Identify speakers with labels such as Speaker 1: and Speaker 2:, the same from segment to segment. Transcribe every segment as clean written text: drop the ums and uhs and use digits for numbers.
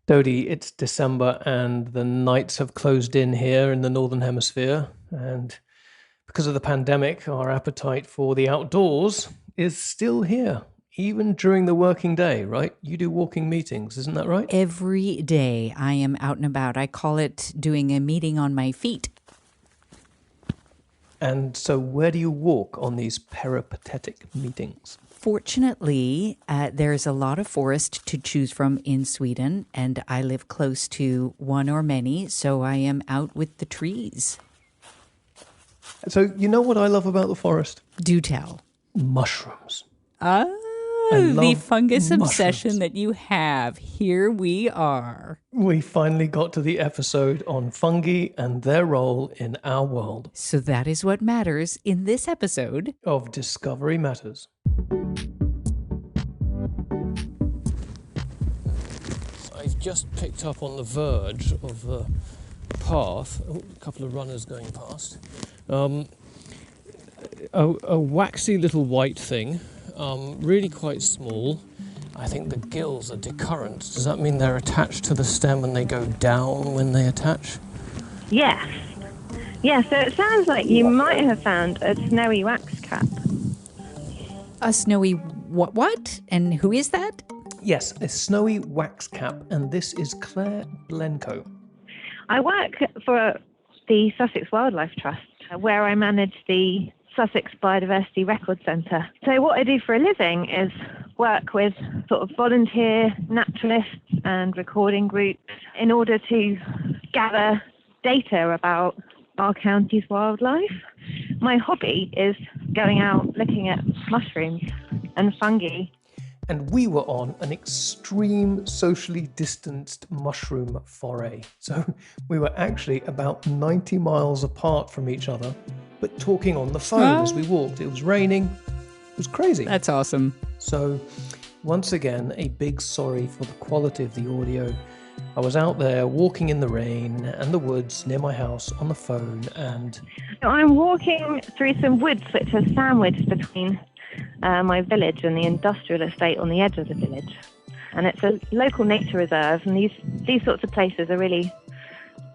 Speaker 1: Dodie, it's December and the nights have closed in here in the Northern Hemisphere. And because of the pandemic, our appetite for the outdoors is still here, even during the working day, right? You do walking meetings, isn't that right?
Speaker 2: Every day I am out and about. I call it doing a meeting on my feet.
Speaker 1: And so where do you walk on these peripatetic meetings?
Speaker 2: Fortunately, there's a lot of forest to choose from in Sweden, and I live close to one or many, so I am out with the trees.
Speaker 1: So you know what I love about the forest?
Speaker 2: Do tell.
Speaker 1: Mushrooms.
Speaker 2: The fungus
Speaker 1: mushrooms.
Speaker 2: obsession that you have. Here we are.
Speaker 1: We finally got to the episode on fungi and their role in our world.
Speaker 2: So that is what matters in this episode
Speaker 1: of Discovery Matters. I've just picked up on the verge of the path, a couple of runners going past, a waxy little white thing, really quite small. I think the gills are decurrent. Does that mean they're attached to the stem and they go down when they attach?
Speaker 3: Yes. Yeah, so it sounds like you might have found a snowy wax cap.
Speaker 2: A snowy what? And who is that?
Speaker 1: Yes, a snowy wax cap, and this is Clare Blencowe.
Speaker 3: I work for the Sussex Wildlife Trust, where I manage the Sussex Biodiversity Record Centre. So what I do for a living is work with sort of volunteer naturalists and recording groups in order to gather data about our county's wildlife. My hobby is going out looking at mushrooms and fungi.
Speaker 1: And we were on an extreme socially distanced mushroom foray. So we were actually about 90 miles apart from each other, but talking on the phone as we walked. It was raining. It was crazy.
Speaker 2: That's awesome.
Speaker 1: So once again, a big sorry for the quality of the audio. I was out there walking in the rain and the woods near my house on the phone, and
Speaker 3: I'm walking through some woods which are sandwiched between my village and the industrial estate on the edge of the village. And it's a local nature reserve, and these sorts of places are really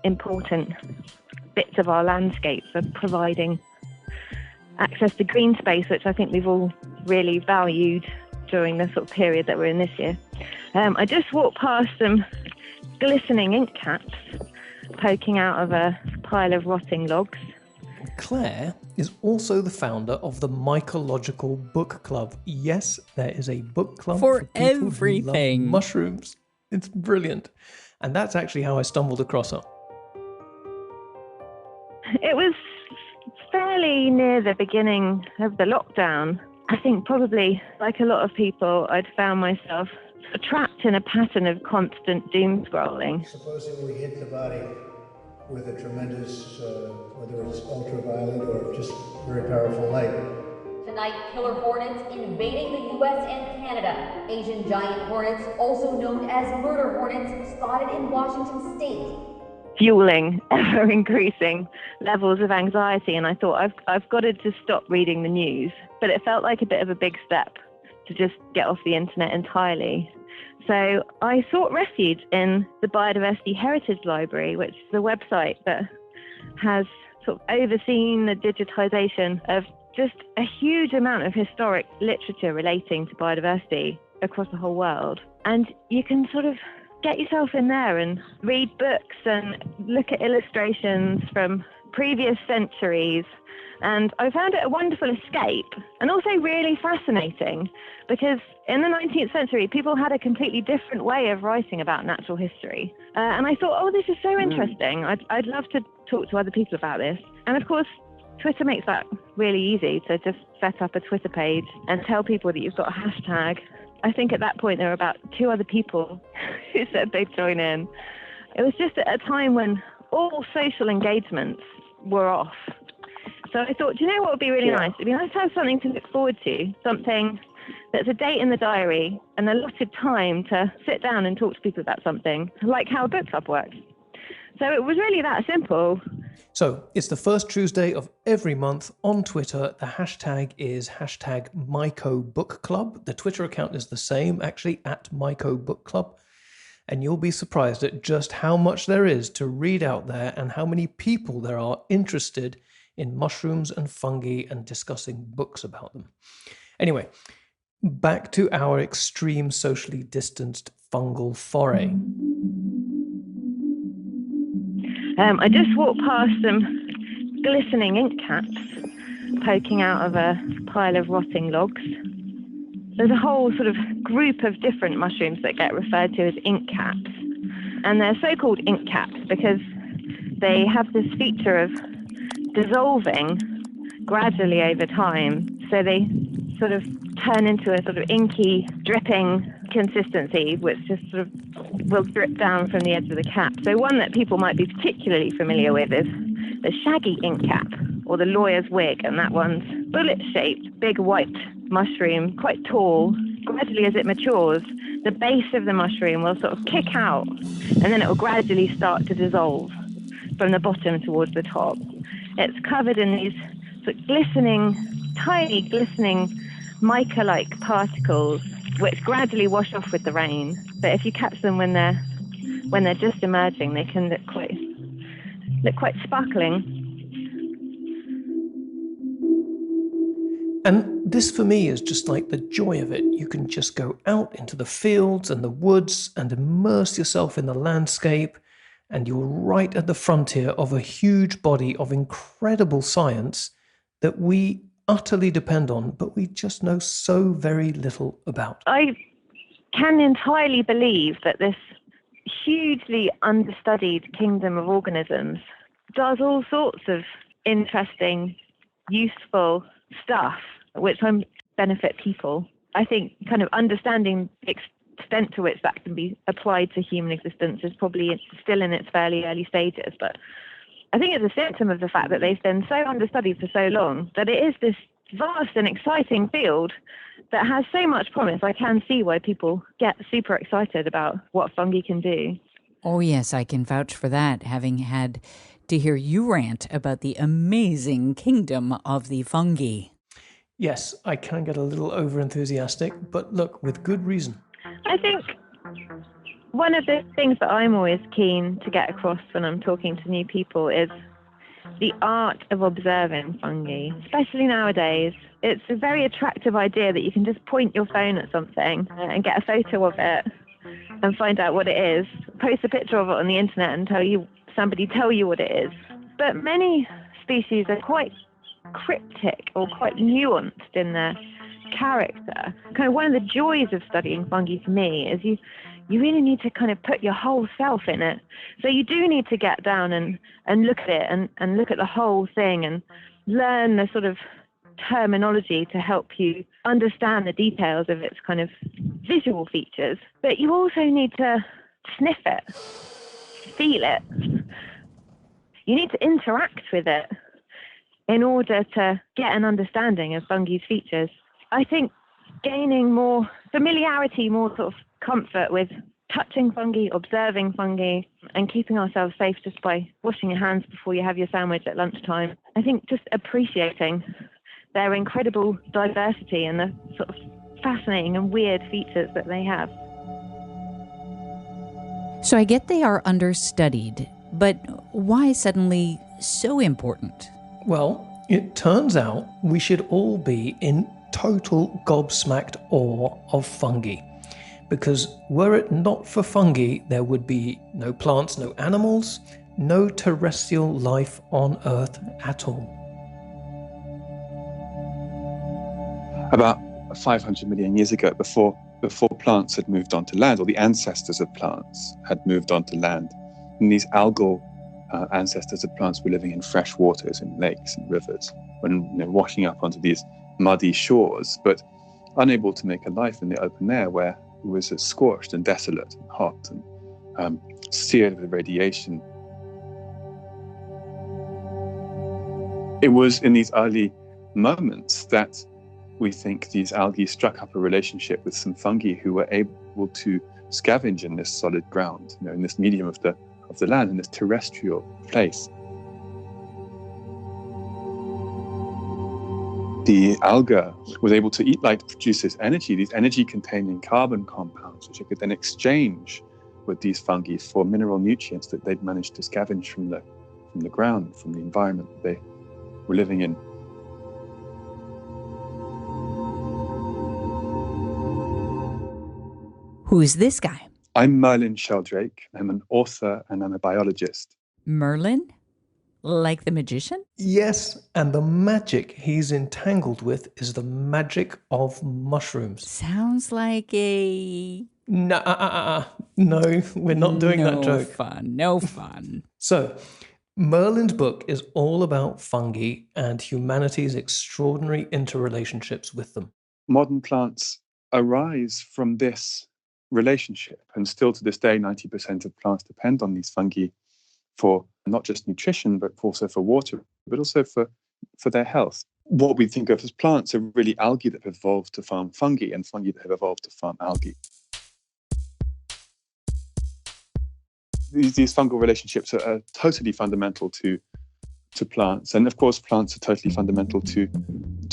Speaker 3: important bits of our landscape for providing access to green space, which I think we've all really valued during the sort of period that we're in this year. I just walked past some glistening ink caps poking out of a pile of rotting logs.
Speaker 1: Clare is also the founder of the Mycological book club. Yes, there is a book club
Speaker 2: for
Speaker 1: people who
Speaker 2: everything.
Speaker 1: love mushrooms. It's brilliant. And that's actually how I stumbled across her.
Speaker 3: It was fairly near the beginning of the lockdown. I think probably, like a lot of people, I'd found myself trapped in a pattern of constant doom scrolling.
Speaker 4: Supposing we hit the body with a tremendous, whether it's ultraviolet or just very powerful light.
Speaker 5: Tonight, killer hornets invading the U.S. and Canada. Asian giant hornets, also known as murder hornets, spotted in Washington state.
Speaker 3: Fueling ever-increasing levels of anxiety, and I thought, I've got to just stop reading the news. But it felt like a bit of a big step to just get off the internet entirely. So I sought refuge in the Biodiversity Heritage Library, which is a website that has sort of overseen the digitization of just a huge amount of historic literature relating to biodiversity across the whole world. And you can sort of get yourself in there and read books and look at illustrations from previous centuries. And I found it a wonderful escape and also really fascinating because in the 19th century, people had a completely different way of writing about natural history. And I thought, this is so interesting. I'd love to talk to other people about this. And of course, Twitter makes that really easy to just set up a Twitter page and tell people that you've got a hashtag. I think at that point, there were about 2 other people who said they'd join in. It was just at a time when all social engagements were off. So I thought, do you know what would be really nice? It'd be nice to have something to look forward to, something that's a date in the diary, an allotted time to sit down and talk to people about something, like how a book club works. So it was really that simple.
Speaker 1: So it's the first Tuesday of every month on Twitter. The hashtag is #MycoBookClub. The Twitter account is the same, actually, @MycoBookClub. and you'll be surprised at just how much there is to read out there and how many people there are interested in mushrooms and fungi and discussing books about them. Anyway, back to our extreme socially distanced fungal foray.
Speaker 3: I just walked past some glistening ink caps poking out of a pile of rotting logs. There's a whole sort of group of different mushrooms that get referred to as ink caps. And they're so-called ink caps because they have this feature of dissolving gradually over time. So they sort of turn into a sort of inky, dripping consistency, which just sort of will drip down from the edge of the cap. So one that people might be particularly familiar with is the shaggy ink cap, or the lawyer's wig, and that one's bullet-shaped, big white mushroom, quite tall. Gradually, as it matures, the base of the mushroom will sort of kick out, and then it will gradually start to dissolve from the bottom towards the top. It's covered in these sort of glistening, tiny glistening mica-like particles, which gradually wash off with the rain. But if you catch them when they're just emerging, they can look quite sparkling.
Speaker 1: And this for me is just like the joy of it. You can just go out into the fields and the woods and immerse yourself in the landscape, and you're right at the frontier of a huge body of incredible science that we utterly depend on, but we just know so very little about.
Speaker 3: I can entirely believe that this hugely understudied kingdom of organisms does all sorts of interesting, useful stuff, which benefit people. I think kind of understanding the extent to which that can be applied to human existence is probably still in its fairly early stages, but I think it's a symptom of the fact that they've been so understudied for so long that it is this vast and exciting field that has so much promise. I can see why people get super excited about what fungi can do.
Speaker 2: Oh yes, I can vouch for that, having had to hear you rant about the amazing kingdom of the fungi.
Speaker 1: Yes, I can get a little overenthusiastic, but look, with good reason.
Speaker 3: I think one of the things that I'm always keen to get across when I'm talking to new people is the art of observing fungi, especially nowadays. It's a very attractive idea that you can just point your phone at something and get a photo of it and find out what it is, post a picture of it on the internet and somebody tell you what it is. But many species are quite cryptic or quite nuanced in their character. Kind of one of the joys of studying fungi for me is you really need to kind of put your whole self in it. So you do need to get down and look at it and look at the whole thing and learn the sort of terminology to help you understand the details of its kind of visual features. But you also need to sniff it, feel it. You need to interact with it in order to get an understanding of fungi's features. I think gaining more familiarity, more sort of comfort with touching fungi, observing fungi, and keeping ourselves safe just by washing your hands before you have your sandwich at lunchtime. I think just appreciating their incredible diversity and the sort of fascinating and weird features that they have.
Speaker 2: So I get they are understudied, but why suddenly so important?
Speaker 1: Well, it turns out we should all be in total gobsmacked awe of fungi. Because were it not for fungi, there would be no plants, no animals, no terrestrial life on Earth at all.
Speaker 6: About 500 million years ago, before plants had moved onto land, or the ancestors of plants had moved onto land, and these algal ancestors of plants were living in fresh waters, in lakes and rivers, when washing up onto these muddy shores, but unable to make a life in the open air where it was scorched and desolate and hot and seared with radiation. It was in these early moments that we think these algae struck up a relationship with some fungi who were able to scavenge in this solid ground, in this medium of the land, in this terrestrial place. The alga was able to eat light to produce this energy, these energy-containing carbon compounds, which it could then exchange were these fungi for mineral nutrients that they'd managed to scavenge from the ground, from the environment that they were living in.
Speaker 2: Who is this guy?
Speaker 6: I'm Merlin Sheldrake. I'm an author and I'm a biologist.
Speaker 2: Merlin? Like the magician?
Speaker 1: Yes, and the magic he's entangled with is the magic of mushrooms.
Speaker 2: Sounds like a...
Speaker 1: No, we're not doing that joke.
Speaker 2: No fun.
Speaker 1: So, Merlin's book is all about fungi and humanity's extraordinary interrelationships with them.
Speaker 6: Modern plants arise from this relationship, and still to this day 90% of plants depend on these fungi for not just nutrition but also for water, but also for their health. What we think of as plants are really algae that have evolved to farm fungi and fungi that have evolved to farm algae. These fungal relationships are totally fundamental to plants, and of course plants are totally fundamental to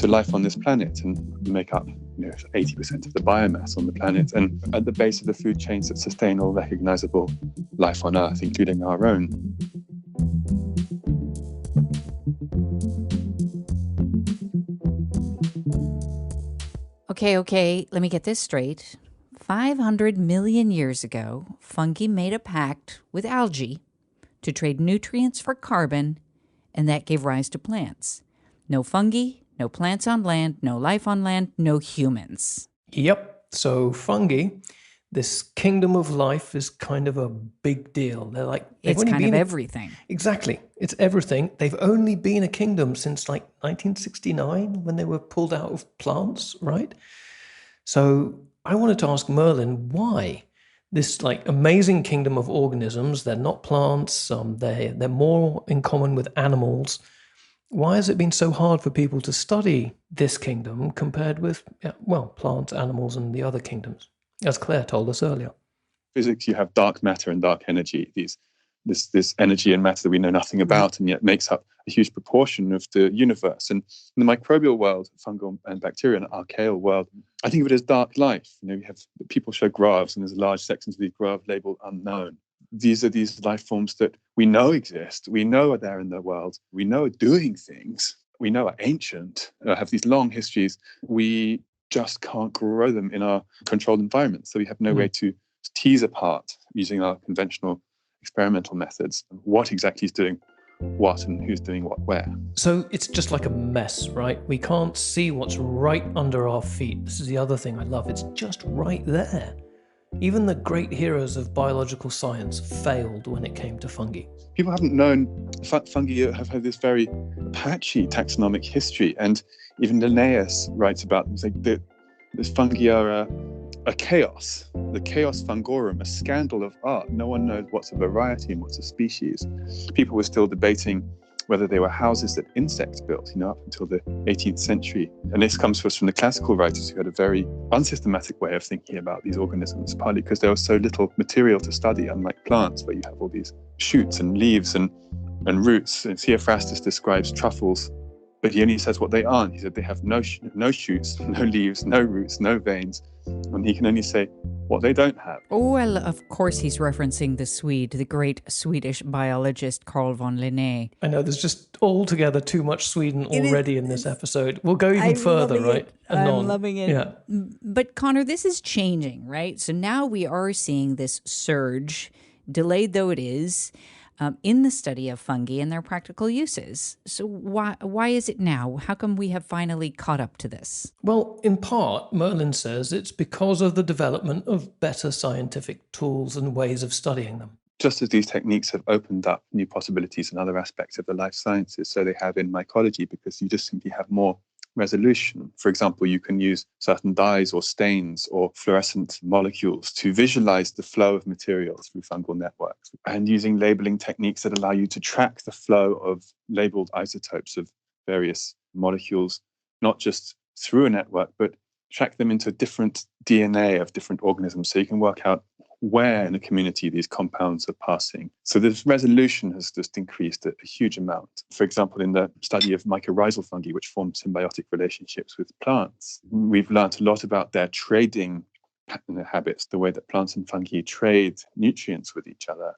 Speaker 6: life on this planet and make up 80% of the biomass on the planet, and at the base of the food chains that sustain all recognizable life on Earth, including our own.
Speaker 2: Okay, let me get this straight. 500 million years ago, fungi made a pact with algae to trade nutrients for carbon, and that gave rise to plants. No fungi, no plants on land, no life on land, no humans.
Speaker 1: Yep, so fungi, this kingdom of life, is kind of a big deal. They're like...
Speaker 2: It's kind of everything.
Speaker 1: Exactly, it's everything. They've only been a kingdom since like 1969 when they were pulled out of plants, right? So I wanted to ask Merlin why this like amazing kingdom of organisms, they're not plants, they're more in common with animals. Why has it been so hard for people to study this kingdom compared with, plants, animals, and the other kingdoms, as Claire told us earlier?
Speaker 6: Physics, you have dark matter and dark energy, this energy and matter that we know nothing about, and yet makes up a huge proportion of the universe. And in the microbial world, fungal and bacteria, and archaeal world, I think of it as dark life. You have people show graphs, and there's large sections of these graphs labeled unknown. These are these life forms that we know exist, we know are there in the world, we know are doing things, we know are ancient, have these long histories. We just can't grow them in our controlled environment. So we have no way to tease apart, using our conventional experimental methods, what exactly is doing what and who's doing what where.
Speaker 1: So it's just like a mess, right? We can't see what's right under our feet. This is the other thing I love. It's just right there. Even the great heroes of biological science failed when it came to fungi.
Speaker 6: People haven't known fungi have had this very patchy taxonomic history, and even Linnaeus writes about them, saying that this fungi are a chaos, the chaos fungorum, a scandal of art. No one knows what's a variety and what's a species. People were still debating whether they were houses that insects built, up until the 18th century. And this comes to us from the classical writers who had a very unsystematic way of thinking about these organisms, partly because there was so little material to study, unlike plants, where you have all these shoots and leaves and roots. And Theophrastus describes truffles, but he only says what they aren't. He said they have no shoots, no leaves, no roots, no veins, and he can only say what they don't have.
Speaker 2: Oh, well, of course he's referencing the great Swedish biologist Carl von Linné.
Speaker 1: I know, there's just altogether too much Sweden already in this episode. We'll go even further, right?
Speaker 2: I'm loving it.
Speaker 1: Yeah.
Speaker 2: But Conor, this is changing, right? So now we are seeing this surge, delayed though it is, in the study of fungi and their practical uses. So why is it now? How come we have finally caught up to this?
Speaker 1: Well, in part, Merlin says it's because of the development of better scientific tools and ways of studying them.
Speaker 6: Just as these techniques have opened up new possibilities in other aspects of the life sciences, so they have in mycology, because you just simply have more resolution. For example, you can use certain dyes or stains or fluorescent molecules to visualize the flow of materials through fungal networks, and using labeling techniques that allow you to track the flow of labeled isotopes of various molecules, not just through a network, but track them into different DNA of different organisms, so you can work out where in the community these compounds are passing. So this resolution has just increased a huge amount. For example, in the study of mycorrhizal fungi, which form symbiotic relationships with plants, we've learned a lot about their trading habits, the way that plants and fungi trade nutrients with each other.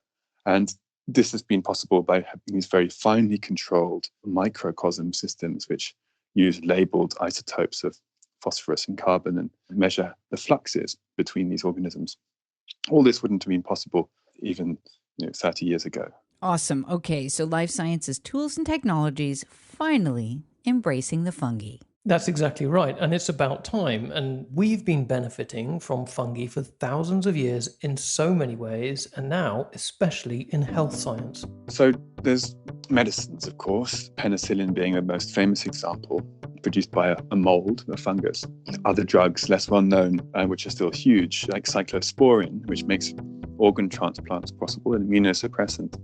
Speaker 6: And this has been possible by having these very finely controlled microcosm systems, which use labeled isotopes of phosphorus and carbon and measure the fluxes between these organisms. All this wouldn't have been possible even 30 years ago.
Speaker 2: Awesome. Okay, so life sciences tools and technologies finally embracing the fungi.
Speaker 1: That's exactly right. And it's about time. And we've been benefiting from fungi for thousands of years in so many ways, and now especially in health science.
Speaker 6: So there's medicines, of course, penicillin being the most famous example, produced by a mold, a fungus. Other drugs, less well known, which are still huge, like cyclosporin, which makes organ transplants possible, an immunosuppressant,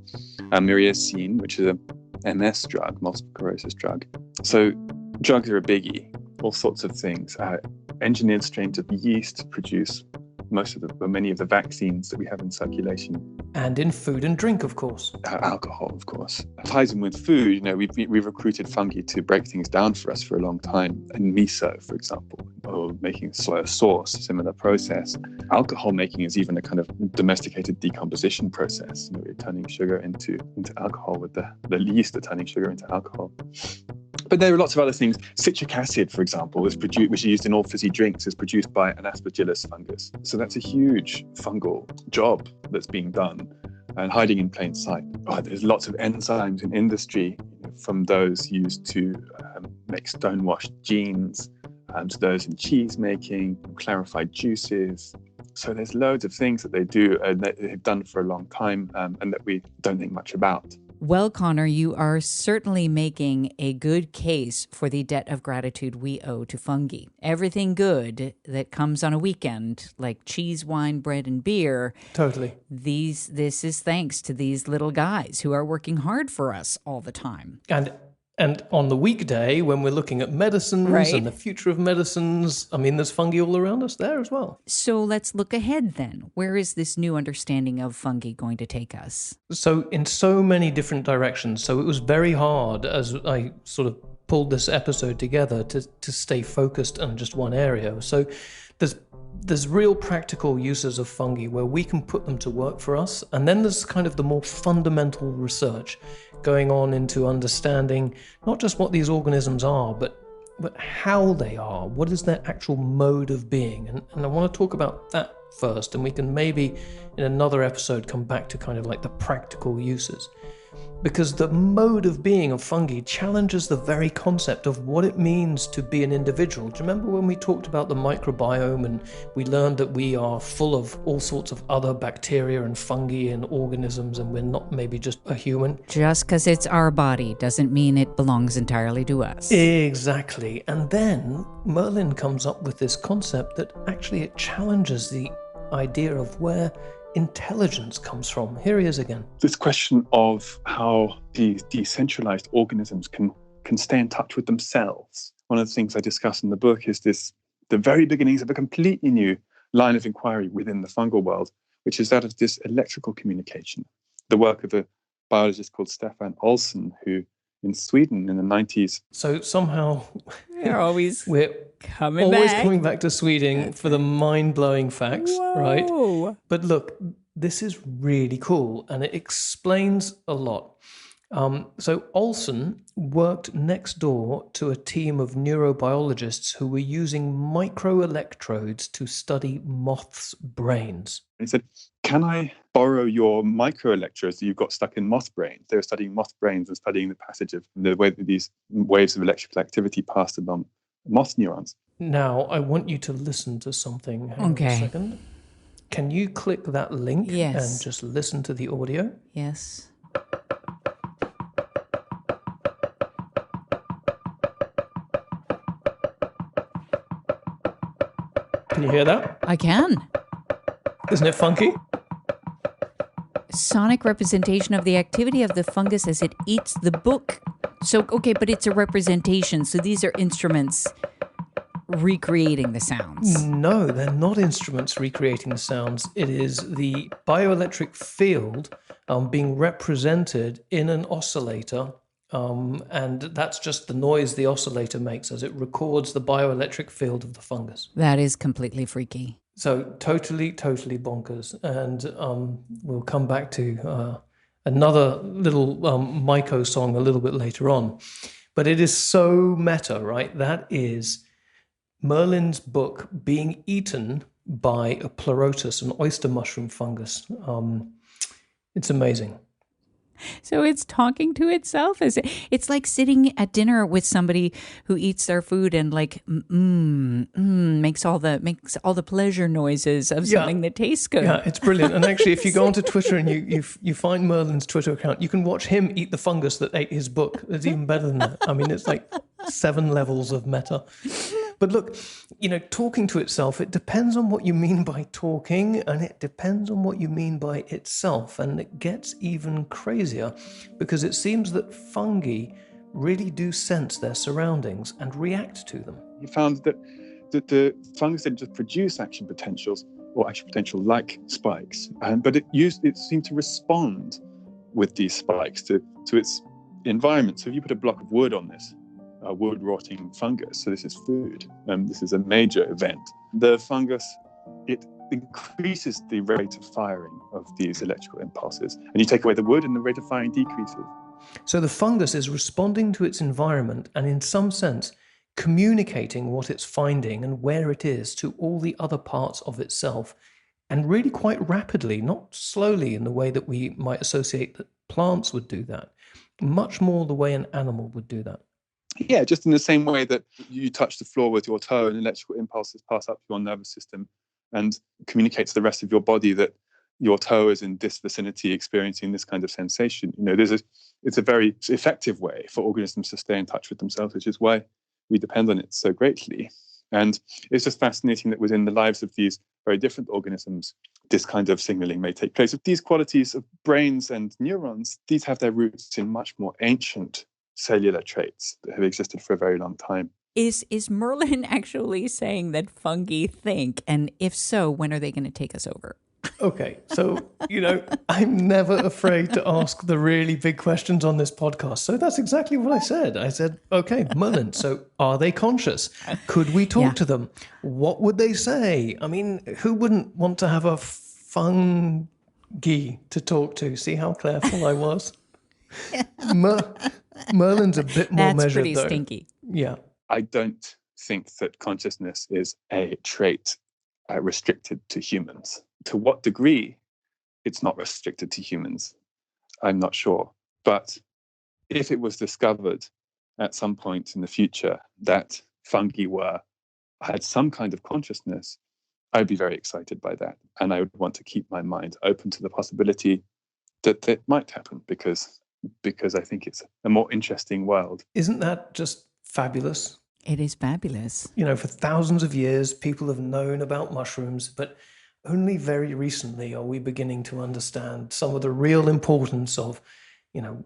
Speaker 6: myrcene, which is a MS drug, multiple sclerosis drug. So drugs are a biggie, all sorts of things. Engineered strains of yeast produce many of the vaccines that we have in circulation.
Speaker 1: And in food and drink, of course.
Speaker 6: Alcohol, of course. Ties in with food. We've recruited fungi to break things down for us for a long time. And miso, for example, or making soy sauce, similar process. Alcohol making is even a kind of domesticated decomposition process. We're turning sugar into alcohol with the yeast are turning sugar into alcohol. But there are lots of other things. Citric acid, for example, which is used in all fizzy drinks, is produced by an aspergillus fungus. So that's a huge fungal job that's being done and hiding in plain sight. There's lots of enzymes in industry, from those used to make stonewashed jeans, to those in cheese making, clarified juices. So there's loads of things that they do and that they've done for a long time and that we don't think much about.
Speaker 2: Well, Conor, you are certainly making a good case for the debt of gratitude we owe to fungi. Everything good that comes on a weekend, like cheese, wine, bread, and beer.
Speaker 1: Totally.
Speaker 2: This is thanks to these little guys who are working hard for us all the time.
Speaker 1: And on the weekday, when we're looking at medicines
Speaker 2: Right.
Speaker 1: and the future of medicines, there's fungi all around us there as well.
Speaker 2: So let's look ahead then. Where is this new understanding of fungi going to take us?
Speaker 1: So in so many different directions. So it was very hard as I sort of pulled this episode together to stay focused on just one area. So there's real practical uses of fungi where we can put them to work for us. And then there's kind of the more fundamental research going on into understanding not just what these organisms are, but how they are. What is their actual mode of being? And I want to talk about that first, and we can maybe in another episode come back to kind of like the practical uses. Because the mode of being of fungi challenges the very concept of what it means to be an individual. Do you remember when we talked about the microbiome and we learned that we are full of all sorts of other bacteria and fungi and organisms and we're not maybe just a human?
Speaker 2: Just because it's our body doesn't mean it belongs entirely to us.
Speaker 1: Exactly. And then Merlin comes up with this concept that actually it challenges the idea of where intelligence comes from. Here he is again.
Speaker 6: This question of how these decentralized organisms can stay in touch with themselves. One of the things I discuss in the book is the very beginnings of a completely new line of inquiry within the fungal world, which is that of this electrical communication. The work of a biologist called Stefan Olsson, who in Sweden in the 90s.
Speaker 1: So somehow
Speaker 2: We're always coming
Speaker 1: back to Sweden for the mind-blowing facts, right? But look, this is really cool and it explains a lot. So Olsson worked next door to a team of neurobiologists who were using microelectrodes to study moths' brains.
Speaker 6: He said, can I borrow your microelectrodes that you've got stuck in moth brains? They were studying moth brains and studying the passage of the way that these waves of electrical activity passed along moth neurons.
Speaker 1: Now, I want you to listen to something. Hang on a second. Can you click that link and just listen to the audio?
Speaker 2: Yes.
Speaker 1: Can you hear that?
Speaker 2: I can.
Speaker 1: Isn't it funky?
Speaker 2: Sonic representation of the activity of the fungus as it eats the book. So, okay, but it's a representation. So these are instruments recreating the sounds.
Speaker 1: No, they're not instruments recreating the sounds. It is the bioelectric field being represented in an oscillator. And that's just the noise the oscillator makes as it records the bioelectric field of the fungus.
Speaker 2: That is completely freaky.
Speaker 1: So totally bonkers. And we'll come back to another little Myco song a little bit later on. But it is so meta, right? That is Merlin's book being eaten by a pleurotus, an oyster mushroom fungus. It's amazing.
Speaker 2: So it's talking to itself. It's like sitting at dinner with somebody who eats their food and like makes all the pleasure noises of something that tastes good.
Speaker 1: Yeah, it's brilliant. And actually, if you go onto Twitter and you find Merlin's Twitter account, you can watch him eat the fungus that ate his book. It's even better than that. I mean, it's like 7 levels of meta. But look, talking to itself, it depends on what you mean by talking, and it depends on what you mean by itself. And it gets even crazier because it seems that fungi really do sense their surroundings and react to them.
Speaker 6: He found that the fungus didn't just produce action potentials or action potential like spikes, but it seemed to respond with these spikes to its environment. So if you put a block of wood on this, wood rotting fungus, so this is food, this is a major event. The fungus, it increases the rate of firing of these electrical impulses, and you take away the wood and the rate of firing decreases.
Speaker 1: So the fungus is responding to its environment and in some sense communicating what it's finding and where it is to all the other parts of itself, and really quite rapidly, not slowly in the way that we might associate that plants would do that, much more the way an animal would do that.
Speaker 6: Yeah, just in the same way that you touch the floor with your toe and electrical impulses pass up your nervous system and communicate to the rest of your body that your toe is in this vicinity experiencing this kind of sensation. It's a very effective way for organisms to stay in touch with themselves, which is why we depend on it so greatly. And it's just fascinating that within the lives of these very different organisms, this kind of signaling may take place. These qualities of brains and neurons, these have their roots in much more ancient cellular traits that have existed for a very long time.
Speaker 2: Is Merlin actually saying that fungi think? And if so, when are they going to take us over?
Speaker 1: Okay, so, I'm never afraid to ask the really big questions on this podcast. So that's exactly what I said. I said, okay, Merlin, so are they conscious? Could we talk to them? What would they say? I mean, who wouldn't want to have a fungi to talk to? See how careful I was? Merlin's a bit more measured,
Speaker 2: pretty
Speaker 1: though.
Speaker 2: Stinky.
Speaker 1: Yeah.
Speaker 6: I don't think that consciousness is a trait restricted to humans. To what degree it's not restricted to humans, I'm not sure. But if it was discovered at some point in the future that fungi had some kind of consciousness, I'd be very excited by that. And I would want to keep my mind open to the possibility that it might happen because I think it's a more interesting world.
Speaker 1: Isn't that just fabulous?
Speaker 2: It is fabulous.
Speaker 1: For thousands of years, people have known about mushrooms, but only very recently are we beginning to understand some of the real importance of,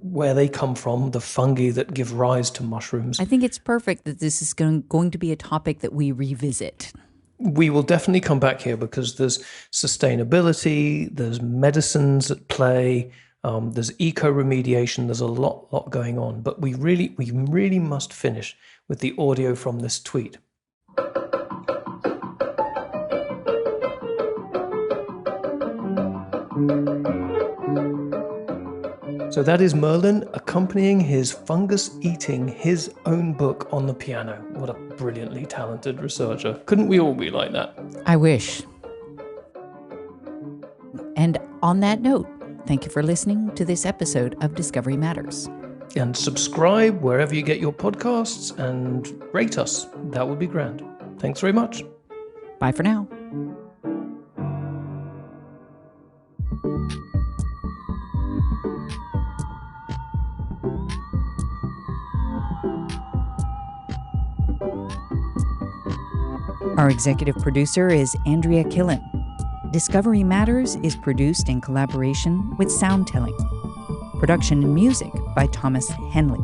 Speaker 1: where they come from, the fungi that give rise to mushrooms.
Speaker 2: I think it's perfect that this is going to be a topic that we revisit.
Speaker 1: We will definitely come back here because there's sustainability, there's medicines at play, there's eco-remediation, there's a lot going on. But we really must finish with the audio from this tweet. So that is Merlin accompanying his fungus eating his own book on the piano. What a brilliantly talented researcher. Couldn't we all be like that?
Speaker 2: I wish. And on that note, thank you for listening to this episode of Discovery Matters.
Speaker 1: And subscribe wherever you get your podcasts and rate us. That would be grand. Thanks very much.
Speaker 2: Bye for now. Our executive producer is Andrea Killen. Discovery Matters is produced in collaboration with Soundtelling. Production and music by Thomas Henley.